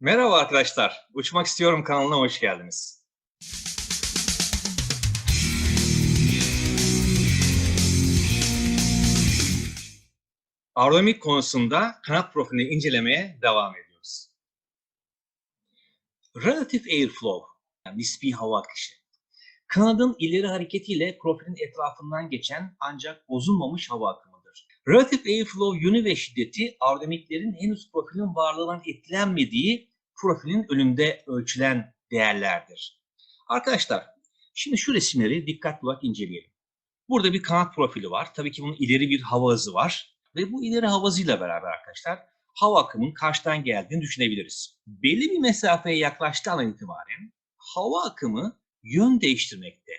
Merhaba arkadaşlar. Uçmak İstiyorum kanalına hoş geldiniz. Aerodinamik konusunda kanat profilini incelemeye devam ediyoruz. Relative airflow, yani nispi hava akışı. Kanadın ileri hareketiyle profilin etrafından geçen ancak bozulmamış hava akımıdır. Relative airflow yönü ve şiddeti aerodinamiklerin henüz profilin varlığından etkilenmediği profilin önünde ölçülen değerlerdir. Arkadaşlar, şimdi şu resimleri dikkatli olarak inceleyelim. Burada bir kanat profili var. Tabii ki bunun ileri bir hava hızı var. Ve bu ileri hava hızıyla beraber arkadaşlar hava akımının karşıdan geldiğini düşünebiliriz. Belli bir mesafeye yaklaştığı an itibaren hava akımı yön değiştirmekte.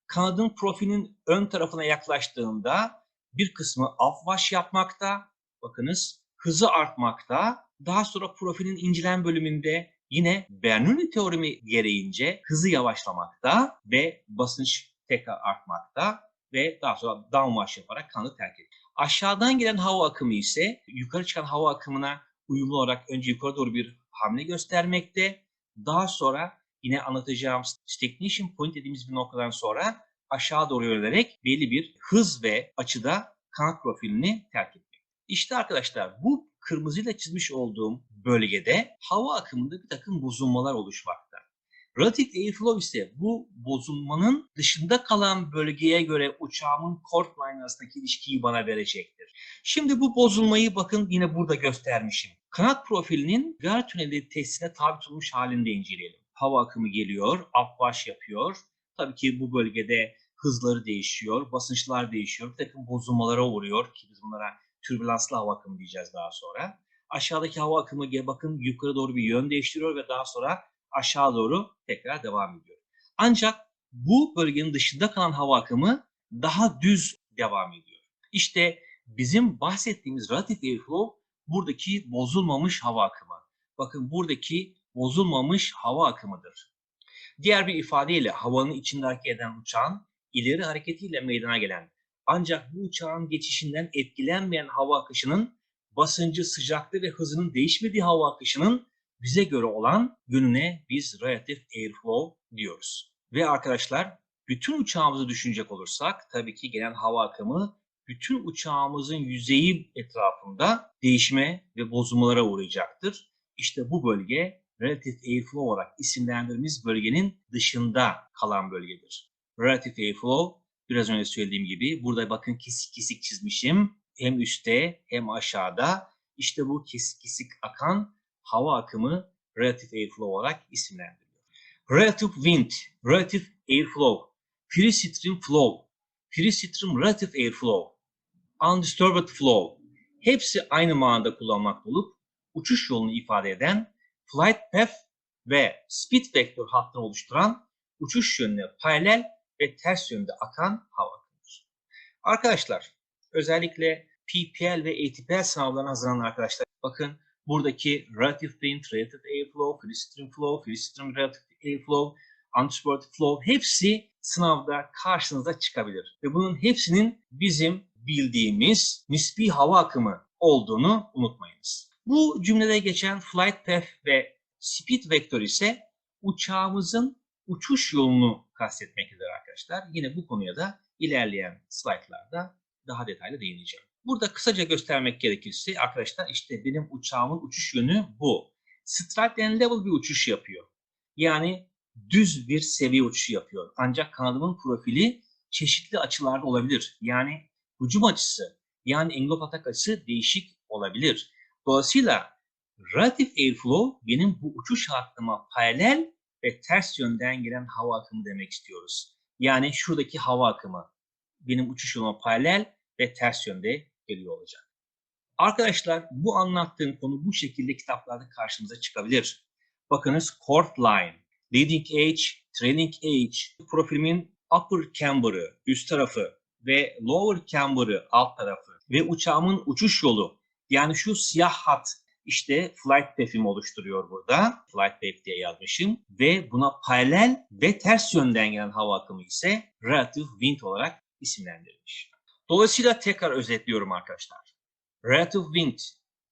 Kanadın profilinin ön tarafına yaklaştığında bir kısmı upwash yapmakta. Bakınız hızı artmakta. Daha sonra profilin incelen bölümünde yine Bernoulli teoremi gereğince hızı yavaşlamakta ve basınç tekrar artmakta ve daha sonra downwash yaparak kanadı terk ediyor. Aşağıdan gelen hava akımı ise yukarı çıkan hava akımına uyumlu olarak önce yukarı doğru bir hamle göstermekte. Daha sonra yine anlatacağım stagnation point dediğimiz bir noktadan sonra aşağı doğru yönelerek belli bir hız ve açıda kanat profilini terk etmek. İşte arkadaşlar bu kırmızıyla çizmiş olduğum bölgede hava akımında bir takım bozulmalar oluşmakta. Relative airflow ise bu bozulmanın dışında kalan bölgeye göre uçağımın chord line arasındaki ilişkiyi bana verecektir. Şimdi bu bozulmayı bakın yine burada göstermişim. Kanat profilinin rüzgar tüneli testine tabi tutulmuş halinde inceleyelim. Hava akımı geliyor, upwash yapıyor. Tabii ki bu bölgede hızları değişiyor, basınçlar değişiyor, bir takım bozulmalara uğruyor ki biz bunlara türbülanslı hava akımı diyeceğiz daha sonra. Aşağıdaki hava akımı bakın yukarı doğru bir yön değiştiriyor ve daha sonra aşağı doğru tekrar devam ediyor. Ancak bu bölgenin dışında kalan hava akımı daha düz devam ediyor. İşte bizim bahsettiğimiz relative airflow buradaki bozulmamış hava akımı. Bakın buradaki bozulmamış hava akımıdır. Diğer bir ifadeyle havanın içinde hareket eden uçağın ileri hareketiyle meydana gelen ancak bu uçağın geçişinden etkilenmeyen hava akışının basıncı, sıcaklığı ve hızının değişmediği hava akışının bize göre olan yönüne biz relative airflow diyoruz. Ve arkadaşlar bütün uçağımızı düşünecek olursak tabii ki gelen hava akımı bütün uçağımızın yüzeyi etrafında değişme ve bozulmalara uğrayacaktır. İşte bu bölge relative airflow olarak isimlendirdiğimiz bölgenin dışında kalan bölgedir. Relative airflow biraz önce söylediğim gibi burada bakın kesik kesik çizmişim. Hem üstte hem aşağıda işte bu kesik kesik akan hava akımı relative airflow olarak isimlendiriliyor. Relative wind, relative airflow, free stream flow, free stream relative airflow, undisturbed flow hepsi aynı manada kullanmakta olup uçuş yolunu ifade eden flight path ve speed vector hattını oluşturan uçuş yönüne paralel ve ters yönde akan hava akımıdır. Arkadaşlar özellikle PPL ve ATPL sınavlarına hazırlanan arkadaşlar bakın buradaki relative wind, relative airflow, free stream flow, free stream relative airflow, undisturbed flow hepsi sınavda karşınıza çıkabilir. Ve bunun hepsinin bizim bildiğimiz nispi hava akımı olduğunu unutmayınız. Bu cümlede geçen flight path ve speed vector ise uçağımızın uçuş yolunu kastetmektedir arkadaşlar. Yine bu konuya da ilerleyen slaytlarda daha detaylı değineceğim. Burada kısaca göstermek gerekirse arkadaşlar işte benim uçağımın uçuş yönü bu. Straight and level bir uçuş yapıyor. Yani düz bir seviye uçuşu yapıyor. Ancak kanadımın profili çeşitli açılarda olabilir. Yani hücum açısı, yani angle of attack açısı değişik olabilir. Dolayısıyla relative airflow benim bu uçuş hattıma paralel ve ters yönden gelen hava akımı demek istiyoruz. Yani şuradaki hava akımı benim uçuş yoluma paralel ve ters yönde geliyor olacak. Arkadaşlar bu anlattığım konu bu şekilde kitaplarda karşımıza çıkabilir. Bakınız chord line, leading edge, trailing edge, profilimin upper camber'ı, üst tarafı ve lower camber'ı, alt tarafı ve uçağımın uçuş yolu yani şu siyah hat işte flight path'imi oluşturuyor burada. Flight path diye yazmışım ve buna paralel ve ters yönden gelen hava akımı ise relative wind olarak isimlendirilmiş. Dolayısıyla tekrar özetliyorum arkadaşlar. Relative wind,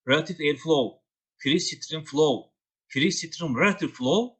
relative airflow, free stream flow, free stream relative flow,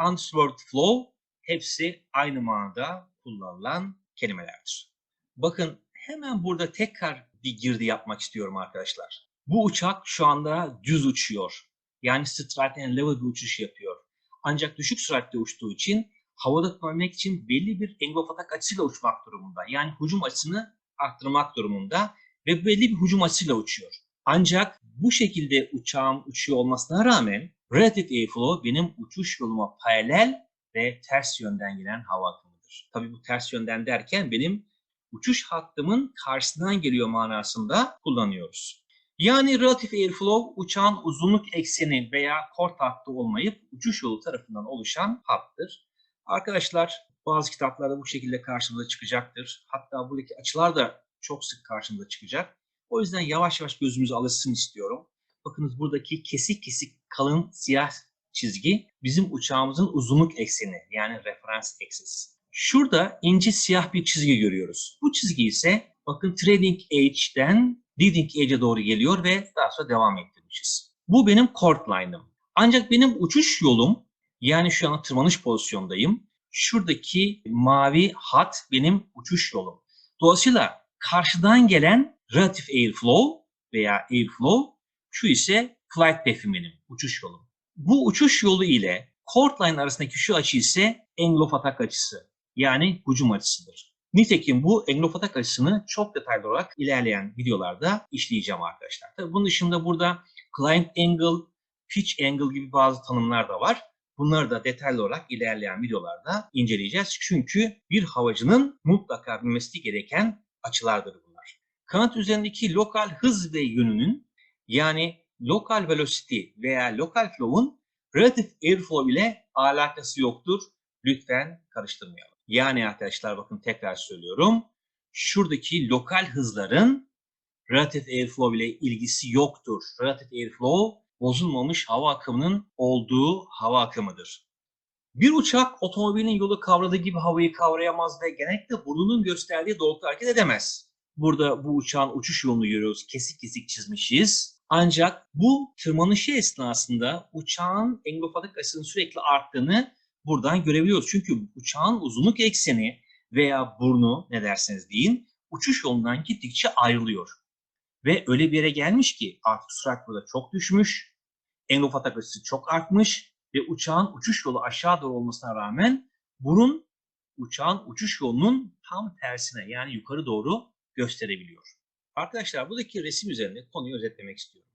unswerved flow hepsi aynı manada kullanılan kelimelerdir. Bakın hemen burada tekrar bir girdi yapmak istiyorum arkadaşlar. Bu uçak şu anda düz uçuyor. Yani straight and level bir uçuş yapıyor. Ancak düşük süratle uçtuğu için havada tutabilmek için belli bir angle of attack açısıyla uçmak durumunda. Yani hücum açısını arttırmak durumunda ve belli bir hücum açısıyla uçuyor. Ancak bu şekilde uçağım uçuyor olmasına rağmen relative airflow benim uçuş yoluma paralel ve ters yönden gelen hava akımıdır. Tabii bu ters yönden derken benim uçuş hattımın karşısından geliyor manasında kullanıyoruz. Yani relative airflow uçağın uzunluk ekseni veya kort hattı olmayıp uçuş yolu tarafından oluşan hattır. Arkadaşlar bazı kitaplarda bu şekilde karşımıza çıkacaktır. Hatta buradaki açılar da çok sık karşımıza çıkacak. O yüzden yavaş yavaş gözümüze alışsın istiyorum. Bakınız buradaki kesik kesik kalın siyah çizgi bizim uçağımızın uzunluk ekseni yani referans axis. Şurada ince siyah bir çizgi görüyoruz. Bu çizgi ise bakın trailing edge'den leading edge'e doğru geliyor ve daha sonra devam ettirmişiz. Bu benim chord line'ım. Ancak benim uçuş yolum yani şu an tırmanış pozisyondayım. Şuradaki mavi hat benim uçuş yolum. Dolayısıyla karşıdan gelen relative airflow veya airflow şu ise flight path'im benim uçuş yolum. Bu uçuş yolu ile chord line arasındaki şu açı ise angle of attack açısı. Yani hücum açısıdır. Nitekim bu angle of attack açısını çok detaylı olarak ilerleyen videolarda işleyeceğim arkadaşlar. Tabii bunun dışında burada climb angle, pitch angle gibi bazı tanımlar da var. Bunları da detaylı olarak ilerleyen videolarda inceleyeceğiz. Çünkü bir havacının mutlaka bilmesi gereken açılardır bunlar. Kanat üzerindeki lokal hız ve yönünün yani local velocity veya local flow'un relative airflow ile alakası yoktur. Lütfen karıştırmayalım. Yani arkadaşlar bakın tekrar söylüyorum. Şuradaki lokal hızların relative airflow ile ilgisi yoktur. Relative airflow bozulmamış hava akımının olduğu hava akımıdır. Bir uçak otomobilin yolu kavradığı gibi havayı kavrayamaz ve genellikle burnunun gösterdiği doğrultuda hareket edemez. Burada bu uçağın uçuş yolunu görüyoruz. Kesik kesik çizmişiz. Ancak bu tırmanışı esnasında uçağın angle of attack açısının sürekli arttığını buradan görebiliyoruz. Çünkü uçağın uzunluk ekseni veya burnu ne derseniz deyin uçuş yolundan gittikçe ayrılıyor. Ve öyle bir yere gelmiş ki artık sürat burada çok düşmüş. Angle of attack açısı çok artmış ve uçağın uçuş yolu aşağı doğru olmasına rağmen burun uçağın uçuş yolunun tam tersine yani yukarı doğru gösterebiliyor. Arkadaşlar buradaki resim üzerinde konuyu özetlemek istiyorum.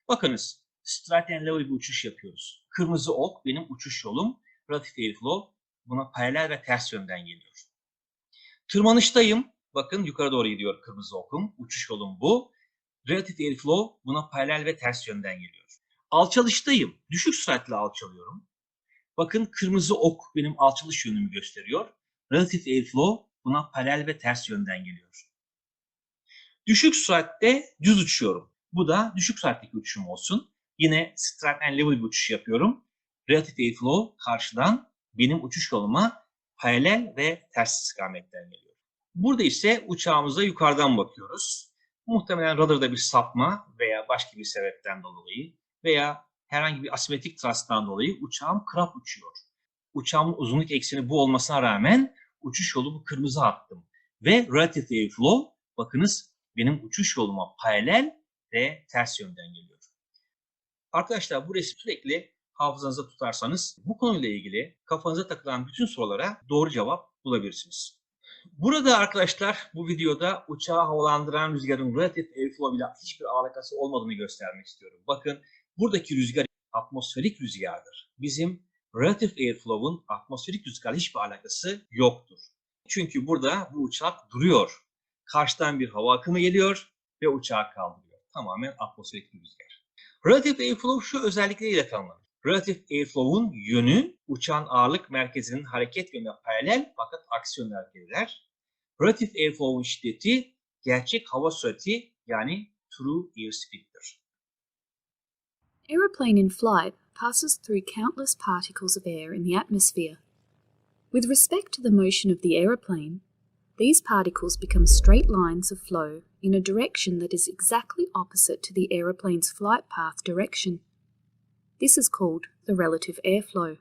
Bakınız straight and level bir uçuş yapıyoruz. Kırmızı ok benim uçuş yolum. Relative airflow buna paralel ve ters yönden geliyor. Tırmanıştayım. Bakın yukarı doğru gidiyor kırmızı okum. Uçuş yolum bu. Relative airflow buna paralel ve ters yönden geliyor. Alçalıştayım. Düşük süratle alçalıyorum. Bakın kırmızı ok benim alçalış yönümü gösteriyor. Relative airflow buna paralel ve ters yönden geliyor. Düşük süratte düz uçuyorum. Bu da düşük süratteki uçuşum olsun. Yine straight and level bir uçuş yapıyorum. Relative airflow karşıdan benim uçuş yoluma paralel ve ters istikametten geliyor. Burada ise uçağımıza yukarıdan bakıyoruz. Muhtemelen radarda bir sapma veya başka bir sebepten dolayı veya herhangi bir asimetrik thrust'tan dolayı uçağım krap uçuyor. Uçağımın uzunluk ekseni bu olmasına rağmen uçuş yolu bu kırmızı hattım. Ve relative airflow bakınız benim uçuş yoluma paralel ve ters yönden geliyor. Arkadaşlar bu resmi sürekli hafızanızda tutarsanız bu konuyla ilgili kafanıza takılan bütün sorulara doğru cevap bulabilirsiniz. Burada arkadaşlar bu videoda uçağı havalandıran rüzgarın relative airflow ile hiçbir alakası olmadığını göstermek istiyorum. Bakın buradaki rüzgar atmosferik rüzgardır. Bizim relative airflow'un atmosferik rüzgarla hiçbir alakası yoktur. Çünkü burada bu uçak duruyor. Karşıdan bir hava akımı geliyor ve uçağı kaldırıyor. Tamamen atmosferik bir rüzgar. Relative airflow şu özellikleriyle tanımlanır. Relative airflow'un yönü uçağın ağırlık merkezinin hareket yönüne paralel fakat aksi yönde hareket eder. Relative airflow'un şiddeti gerçek hava sürati yani true airspeed'dir. Aeroplane in flight passes through countless particles of air in the atmosphere. With respect to the motion of the aeroplane, these particles become straight lines of flow in a direction that is exactly opposite to the aeroplane's flight path direction. This is called the relative airflow.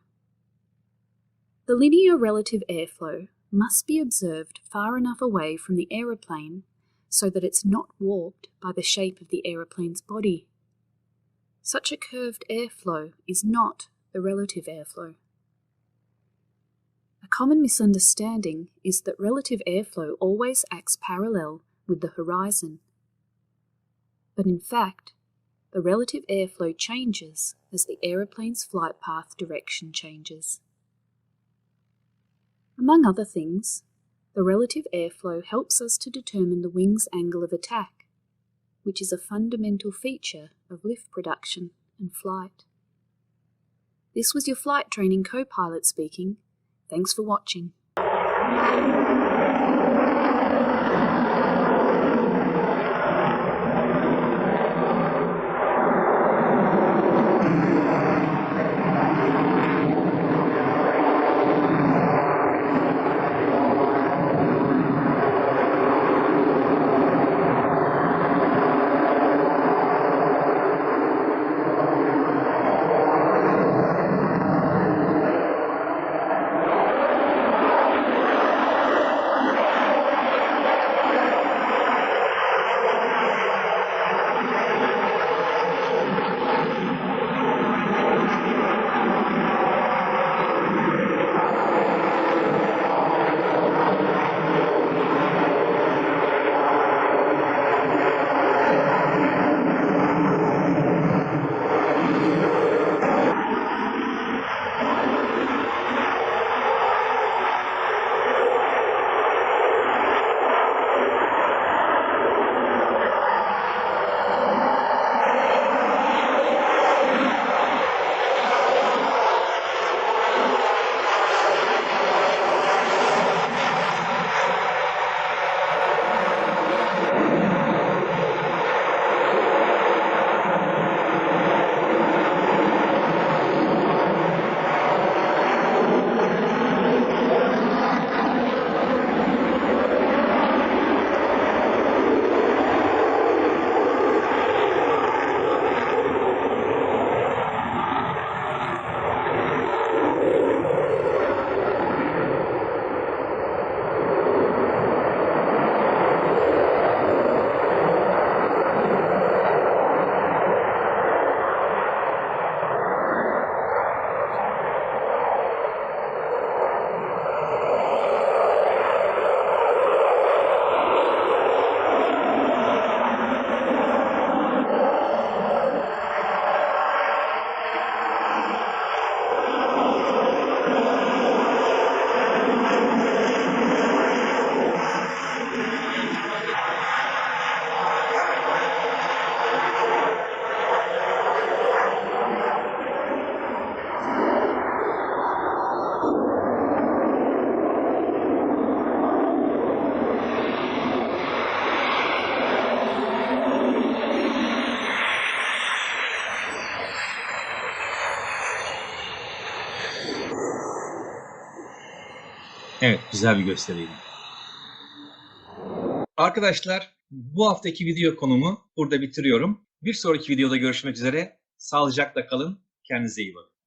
The linear relative airflow must be observed far enough away from the aeroplane so that it's not warped by the shape of the aeroplane's body. Such a curved airflow is not the relative airflow. A common misunderstanding is that relative airflow always acts parallel with the horizon. But in fact, the relative airflow changes as the aeroplane's flight path direction changes. Among other things, the relative airflow helps us to determine the wing's angle of attack, which is a fundamental feature of lift production and flight. This was your flight training co-pilot speaking. Thanks for watching. Evet, güzel bir gösteriydi. Arkadaşlar, bu haftaki video konumu burada bitiriyorum. Bir sonraki videoda görüşmek üzere. Sağlıcakla kalın. Kendinize iyi bakın.